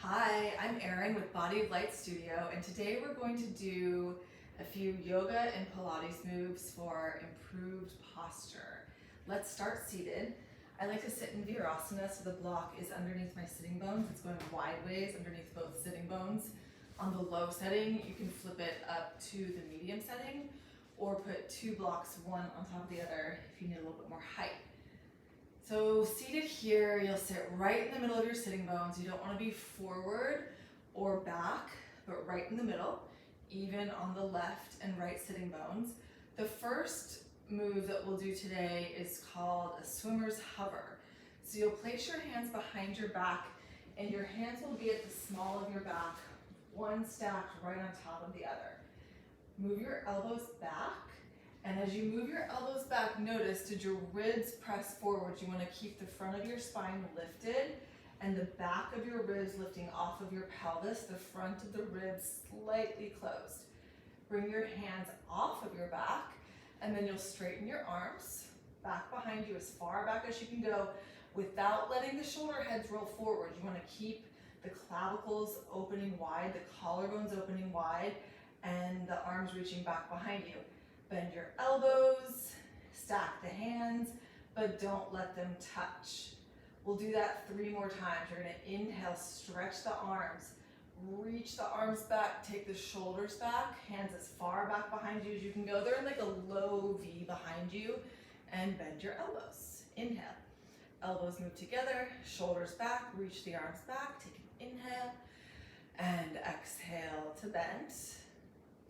Hi, I'm Erin with Body of Light Studio, and today we're going to do a few yoga and Pilates moves for improved posture. Let's start seated. I like to sit in Virasana, so the block is underneath my sitting bones. It's going wide ways underneath both sitting bones. On the low setting, you can flip it up to the medium setting or put two blocks, one on top of the other if you need a little bit more height. So seated here, you'll sit right in the middle of your sitting bones. You don't want to be forward or back, but right in the middle, even on the left and right sitting bones. The first move that we'll do today is called a swimmer's hover. So you'll place your hands behind your back and your hands will be at the small of your back, one stacked right on top of the other. Move your elbows back. And as you move your elbows back, notice, did your ribs press forward? You want to keep the front of your spine lifted and the back of your ribs lifting off of your pelvis, the front of the ribs slightly closed. Bring your hands off of your back and then you'll straighten your arms back behind you as far back as you can go without letting the shoulder heads roll forward. You want to keep the clavicles opening wide, the collarbones opening wide, and the arms reaching back behind you. Bend your elbows, stack the hands, but don't let them touch. We'll do that 3 more times. You're going to inhale, stretch the arms, reach the arms back, take the shoulders back, hands as far back behind you as you can go. They're in like a low V behind you, and bend your elbows. Inhale. Elbows move together, shoulders back, reach the arms back, take an inhale, and exhale to bend.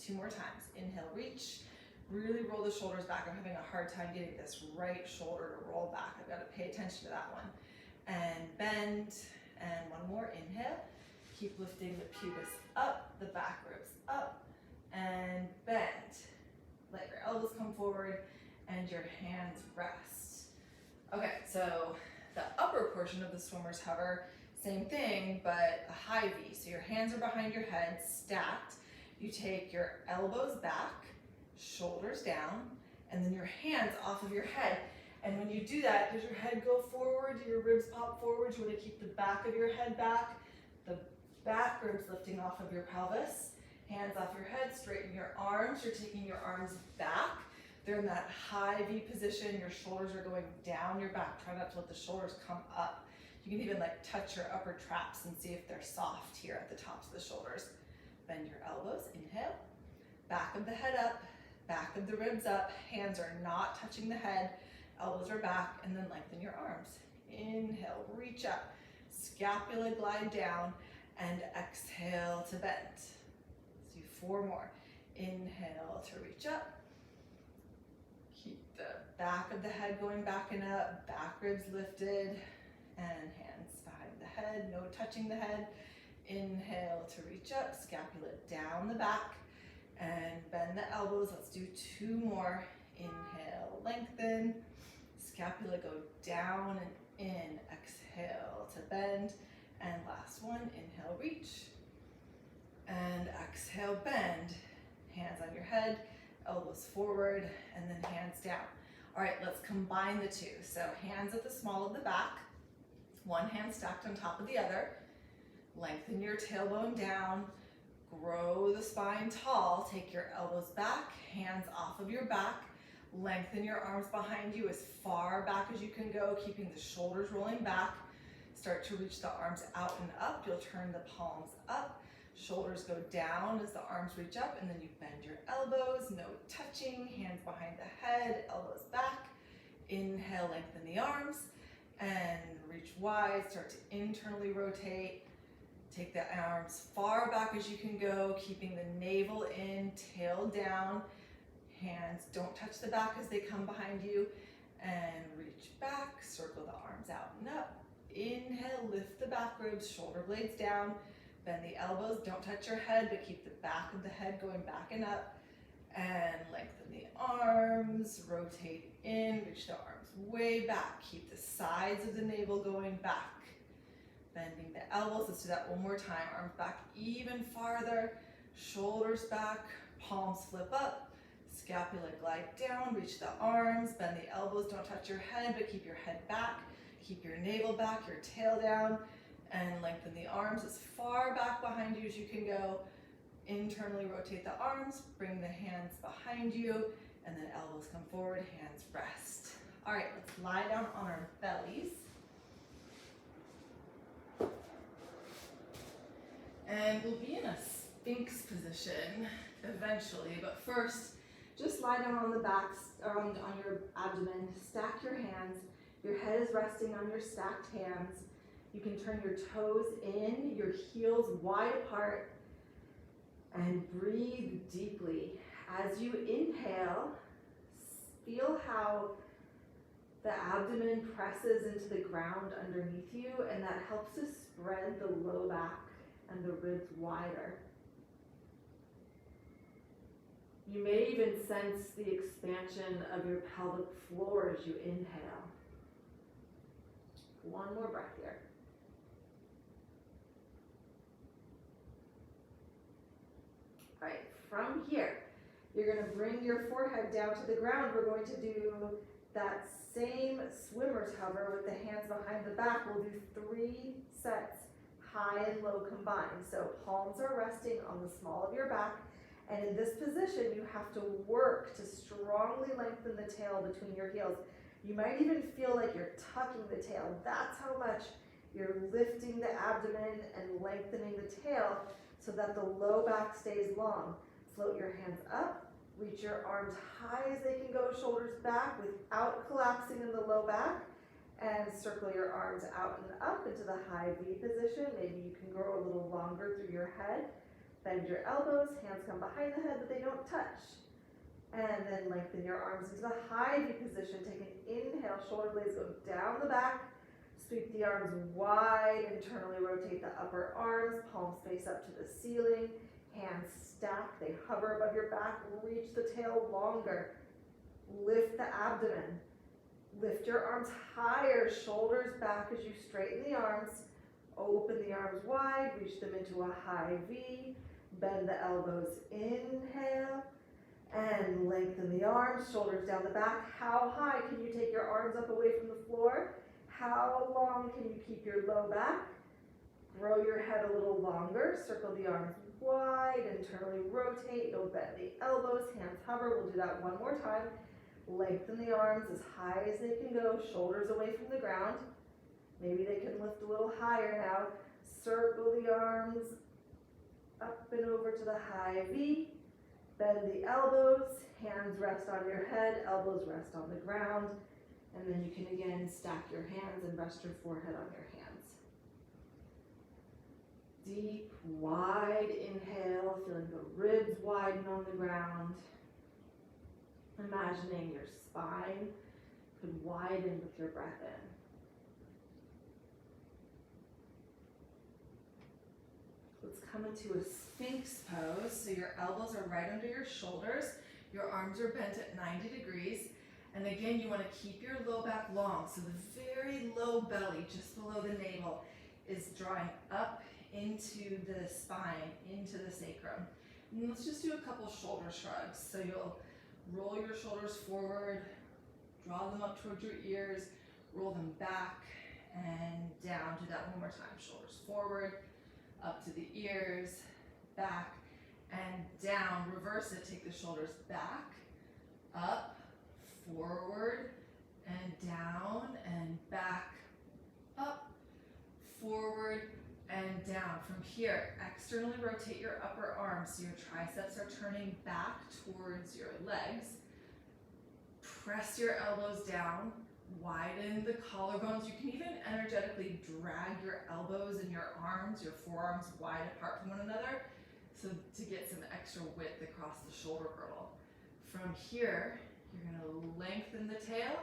2 more times. Inhale, reach. Really roll the shoulders back. I'm having a hard time getting this right shoulder to roll back. I've got to pay attention to that one. And bend. And 1 more. Inhale. Keep lifting the pubis up, the back ribs up, and bend. Let your elbows come forward and your hands rest. Okay, so the upper portion of the swimmer's hover, same thing, but a high V. So your hands are behind your head, stacked. You take your elbows back, shoulders down, and then your hands off of your head. And when you do that, does your head go forward? Do your ribs pop forward? You want to keep the back of your head back, the back ribs lifting off of your pelvis, hands off your head, straighten your arms. You're taking your arms back. They're in that high V position. Your shoulders are going down your back. Try not to let the shoulders come up. You can even like touch your upper traps and see if they're soft here at the tops of the shoulders. Bend your elbows, inhale, back of the head up, back of the ribs up, hands are not touching the head, elbows are back, and then lengthen your arms. Inhale, reach up, scapula glide down, and exhale to bend. Let's do 4 more. Inhale to reach up. Keep the back of the head going back and up, back ribs lifted, and hands behind the head, no touching the head. Inhale to reach up, scapula down the back, and bend the elbows. Let's do 2 more. Inhale, lengthen, scapula go down and in, exhale to bend, and last one, inhale, reach, and exhale, bend, hands on your head, elbows forward, and then hands down. All right, let's combine the 2. So hands at the small of the back, one hand stacked on top of the other, lengthen your tailbone down, grow the spine tall, take your elbows back, hands off of your back, lengthen your arms behind you as far back as you can go, keeping the shoulders rolling back. Start to reach the arms out and up. You'll turn the palms up, shoulders go down as the arms reach up, and then you bend your elbows, no touching, hands behind the head, elbows back. Inhale, lengthen the arms, and reach wide, start to internally rotate. Take the arms far back as you can go, keeping the navel in, tail down. Hands don't touch the back as they come behind you. And reach back, circle the arms out and up. Inhale, lift the back ribs, shoulder blades down. Bend the elbows, don't touch your head, but keep the back of the head going back and up. And lengthen the arms, rotate in, reach the arms way back. Keep the sides of the navel going back. Bending the elbows, let's do that 1 more time. Arms back even farther, shoulders back, palms flip up, scapula glide down, reach the arms, bend the elbows, don't touch your head, but keep your head back, keep your navel back, your tail down, and lengthen the arms as far back behind you as you can go. Internally rotate the arms, bring the hands behind you, and then elbows come forward, hands rest. All right, let's lie down on our bellies. And we'll be in a Sphinx position eventually, but first, just lie down on the back, or on your abdomen, stack your hands. Your head is resting on your stacked hands. You can turn your toes in, your heels wide apart, and breathe deeply. As you inhale, feel how the abdomen presses into the ground underneath you, and that helps to spread the low back and the ribs wider. You may even sense the expansion of your pelvic floor as you inhale. One more breath here. All right, from here, you're going to bring your forehead down to the ground. We're going to do that same swimmer's hover with the hands behind the back. We'll do 3 sets, high and low combined. So palms are resting on the small of your back. And in this position, you have to work to strongly lengthen the tail between your heels. You might even feel like you're tucking the tail. That's how much you're lifting the abdomen and lengthening the tail so that the low back stays long. Float your hands up, reach your arms high as they can go, shoulders back without collapsing in the low back, and circle your arms out and up into the high V position. Maybe you can grow a little longer through your head. Bend your elbows, hands come behind the head, but they don't touch. And then lengthen your arms into the high V position. Take an inhale, shoulder blades go down the back. Sweep the arms wide, internally rotate the upper arms, palms face up to the ceiling. Hands stack, they hover above your back. Reach the tail longer. Lift the abdomen. Lift your arms higher, shoulders back as you straighten the arms. Open the arms wide, reach them into a high V. Bend the elbows, inhale, and lengthen the arms, shoulders down the back. How high can you take your arms up away from the floor? How long can you keep your low back? Grow your head a little longer, circle the arms wide, internally rotate, you'll bend the elbows, hands hover. We'll do that one more time. Lengthen the arms as high as they can go, shoulders away from the ground. Maybe they can lift a little higher now. Circle the arms up and over to the high V. Bend the elbows, hands rest on your head, elbows rest on the ground. And then you can again stack your hands and rest your forehead on your hands. Deep, wide inhale, feeling the ribs widen on the ground. Imagining your spine could widen with your breath in. Let's come into a Sphinx pose. So your elbows are right under your shoulders. Your arms are bent at 90 degrees. And again, you want to keep your low back long. So the very low belly, just below the navel, is drawing up into the spine, into the sacrum. And let's just do a couple shoulder shrugs. So you'll roll your shoulders forward, draw them up towards your ears, roll them back and down. Do that one more time. Shoulders forward, up to the ears, back and down. Reverse it. Take the shoulders back, up, forward and down and back, up, forward and down. From here, externally rotate your upper arms so your triceps are turning back towards your legs. Press your elbows down, widen the collarbones. You can even energetically drag your elbows and your arms, your forearms wide apart from one another, so to get some extra width across the shoulder girdle. From here, you're going to lengthen the tail,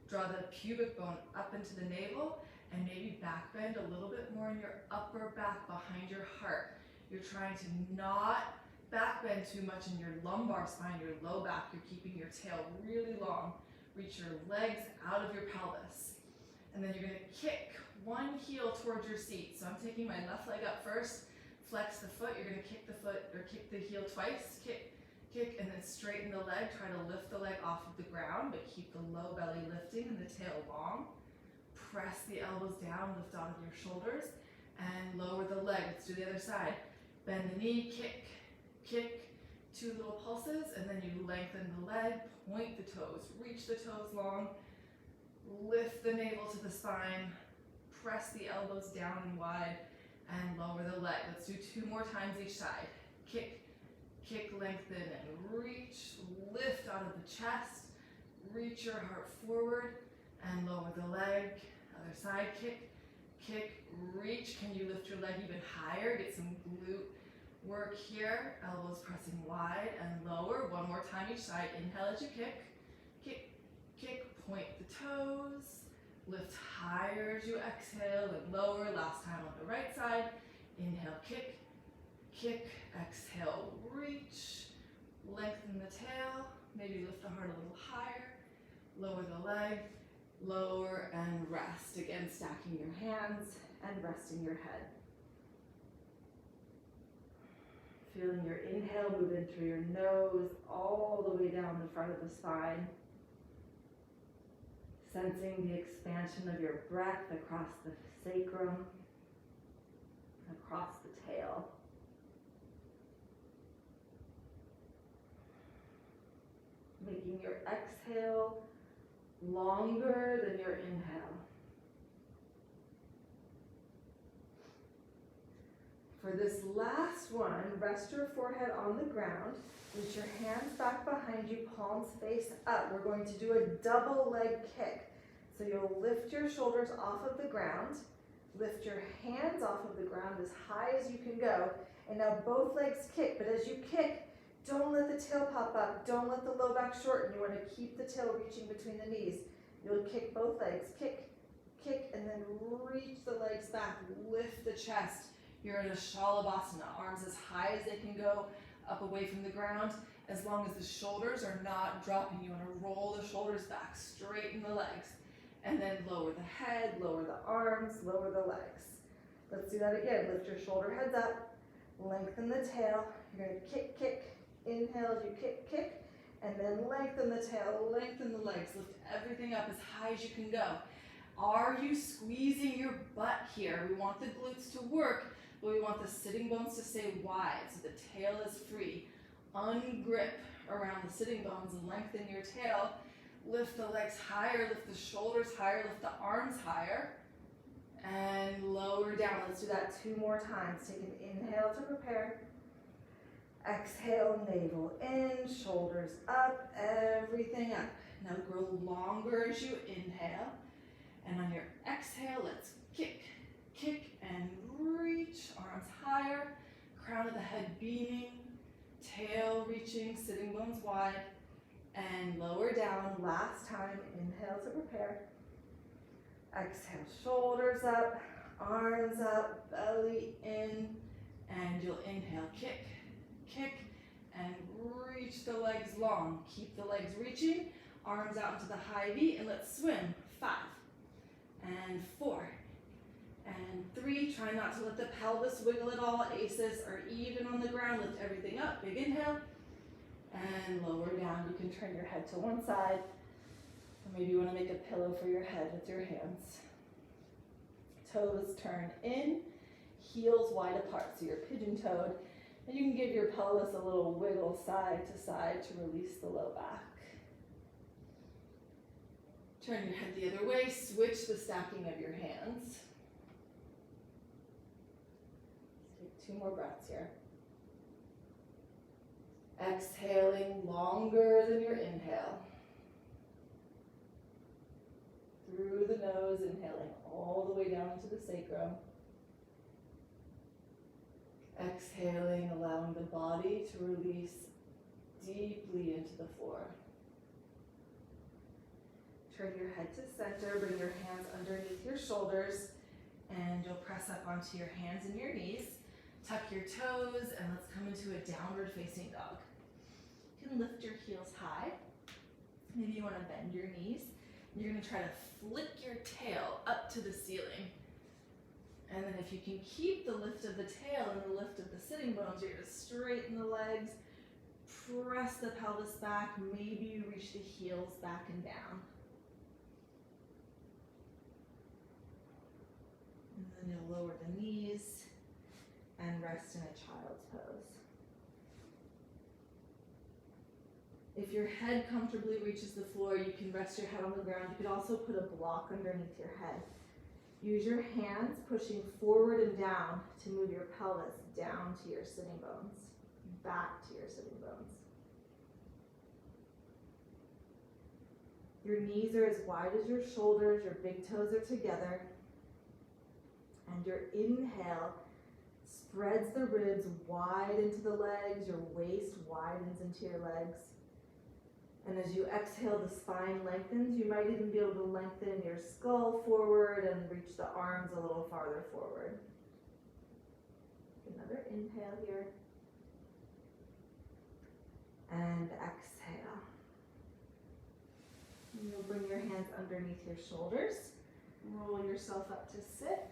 draw the pubic bone up into the navel, and maybe back bend a little bit more in your upper back behind your heart. You're trying to not back bend too much in your lumbar spine, your low back. You're keeping your tail really long. Reach your legs out of your pelvis. And then you're going to kick one heel towards your seat. So I'm taking my left leg up first, flex the foot. You're going to kick the foot or kick the heel twice. Kick, kick, and then straighten the leg. Try to lift the leg off of the ground, but keep the low belly lifting and the tail long. Press the elbows down, lift out of your shoulders, and lower the leg. Let's do the other side. Bend the knee, kick, kick, 2 little pulses, and then you lengthen the leg, point the toes, reach the toes long, lift the navel to the spine, press the elbows down and wide, and lower the leg. Let's do 2 more times each side. Kick, kick, lengthen, and reach, lift out of the chest, reach your heart forward, and lower the leg. Other side, kick, kick, reach. Can you lift your leg even higher? Get some glute work here. Elbows pressing wide and lower. 1 more time each side. Inhale as you kick, kick, kick, point the toes. Lift higher as you exhale and lower. Last time on the right side. Inhale, kick, kick, exhale, reach. Lengthen the tail. Maybe lift the heart a little higher. Lower the leg. Lower and rest. Again, stacking your hands and resting your head. Feeling your inhale move in through your nose all the way down the front of the spine. Sensing the expansion of your breath across the sacrum, across the tail. Making your exhale longer than your inhale. For this last one, rest your forehead on the ground, reach your hands back behind you, palms face up. We're going to do a double leg kick. So you'll lift your shoulders off of the ground, lift your hands off of the ground as high as you can go, and now both legs kick, but as you kick, don't let the tail pop up, don't let the low back shorten. You want to keep the tail reaching between the knees. You'll kick both legs, kick, kick, and then reach the legs back, lift the chest. You're in a Shalabhasana, arms as high as they can go, up away from the ground, as long as the shoulders are not dropping. You want to roll the shoulders back, straighten the legs, and then lower the head, lower the arms, lower the legs. Let's do that again. Lift your shoulder heads up, lengthen the tail. You're going to kick, kick, inhale as you kick, kick, and then lengthen the tail, lengthen the legs, lift everything up as high as you can go. Are you squeezing your butt here? We want the glutes to work, but we want the sitting bones to stay wide so the tail is free. Ungrip around the sitting bones and lengthen your tail. Lift the legs higher, lift the shoulders higher, lift the arms higher, and lower down. Let's do that 2 more times. Take an inhale to prepare. Exhale, navel in, shoulders up, everything up. Now grow longer as you inhale. And on your exhale, let's kick, kick, and reach. Arms higher, crown of the head beaming, tail reaching, sitting bones wide, and lower down. Last time, inhale to prepare. Exhale, shoulders up, arms up, belly in, and you'll inhale, kick, kick, and reach the legs long. Keep the legs reaching, arms out into the high V, and let's swim. 5, and 4, and 3. Try not to let the pelvis wiggle at all. Aces are even on the ground. Lift everything up. Big inhale, and lower down. You can turn your head to one side, or maybe you want to make a pillow for your head with your hands. Toes turn in, heels wide apart, so you're pigeon-toed. And you can give your pelvis a little wiggle side to side to release the low back. Turn your head the other way, switch the stacking of your hands. Let's take 2 more breaths here. Exhaling longer than your inhale. Through the nose, inhaling all the way down into the sacrum. Exhaling, allowing the body to release deeply into the floor. Turn your head to center, bring your hands underneath your shoulders, and you'll press up onto your hands and your knees. Tuck your toes, and let's come into a downward facing dog. You can lift your heels high. Maybe you want to bend your knees. You're going to try to flick your tail up to the ceiling. And then if you can keep the lift of the tail and the lift of the sitting bones, you're going to straighten the legs, press the pelvis back, maybe you reach the heels back and down. And then you'll lower the knees and rest in a child's pose. If your head comfortably reaches the floor, you can rest your head on the ground. You could also put a block underneath your head. Use your hands pushing forward and down to move your pelvis down to your sitting bones, back to your sitting bones. Your knees are as wide as your shoulders, your big toes are together, and your inhale spreads the ribs wide into the legs, your waist widens into your legs. And as you exhale, the spine lengthens. You might even be able to lengthen your skull forward and reach the arms a little farther forward. Another inhale here. And exhale. And you'll bring your hands underneath your shoulders. Roll yourself up to sit.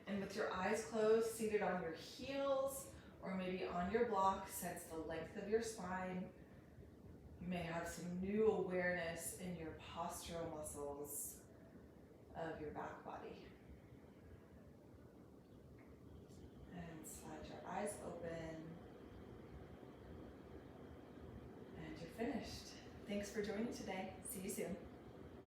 And with your eyes closed, seated on your heels, or maybe on your block, sense the length of your spine. You may have some new awareness in your postural muscles of your back body. And slide your eyes open. And you're finished. Thanks for joining today. See you soon.